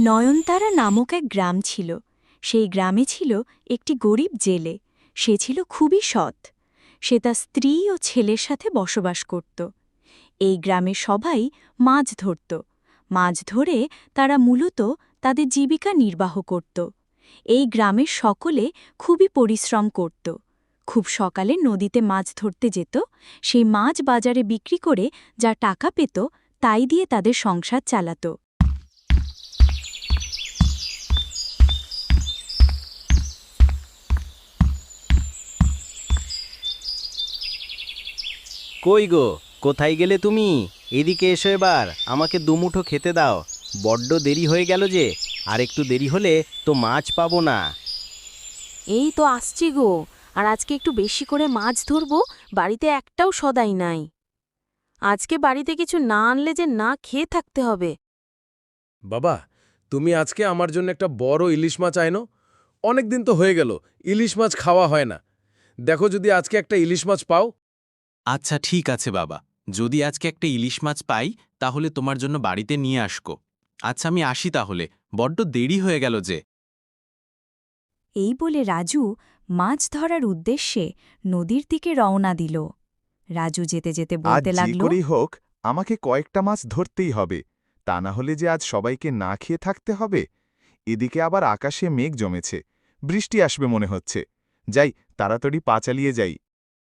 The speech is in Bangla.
নয়নতারা নামক এক গ্রাম ছিল। সেই গ্রামে ছিল একটি গরিব জেলে। সে ছিল খুবই সৎ। সে তার স্ত্রী ও ছেলের সাথে বসবাস করত। এই গ্রামে সবাই মাছ ধরত। মাছ ধরে তারা মূলত তাদের জীবিকা নির্বাহ করত। এই গ্রামের সকলে খুবই পরিশ্রম করত। খুব সকালে নদীতে মাছ ধরতে যেত। সেই মাছ বাজারে বিক্রি করে যা টাকা পেত তাই দিয়ে তাদের সংসার চালাত। কই গো, কোথায় গেলে তুমি? এদিকে এসো, এবার আমাকে দুমুঠো খেতে দাও। বড্ড দেরি হয়ে গেল যে, আর একটু দেরি হলে তো মাছ পাবো না। এই তো আসছি গো। আর আজকে একটু বেশি করে মাছ ধরবো, বাড়িতে একটাও সদাই নাই। আজকে বাড়িতে কিছু না আনলে যে না খেয়ে থাকতে হবে। বাবা, তুমি আজকে আমার জন্য একটা বড় ইলিশ মাছ আইনো। অনেক দিন তো হয়ে গেল ইলিশ মাছ খাওয়া হয় না। দেখো যদি আজকে একটা ইলিশ মাছ পাও। আচ্ছা ঠিক আছে বাবা, যদি আজকে একটা ইলিশ মাছ পাই তাহলে তোমার জন্য বাড়িতে নিয়ে আসবো। আচ্ছা আমি আসি তাহলে, বড্ড দেরি হয়ে গেল যে। এই বলে রাজু মাছ ধরার উদ্দেশ্যে নদীর দিকে রওনা দিল। রাজু যেতে যেতে আজ বলতে যে লাগল, করেই হোক আমাকে কয়েকটা মাছ ধরতেই হবে, তা না হলে যে আজ সবাইকে না খেয়ে থাকতে হবে। এদিকে আবার আকাশে মেঘ জমেছে, বৃষ্টি আসবে মনে হচ্ছে। যাই, তাড়াতাড়ি পা চালিয়ে যাই।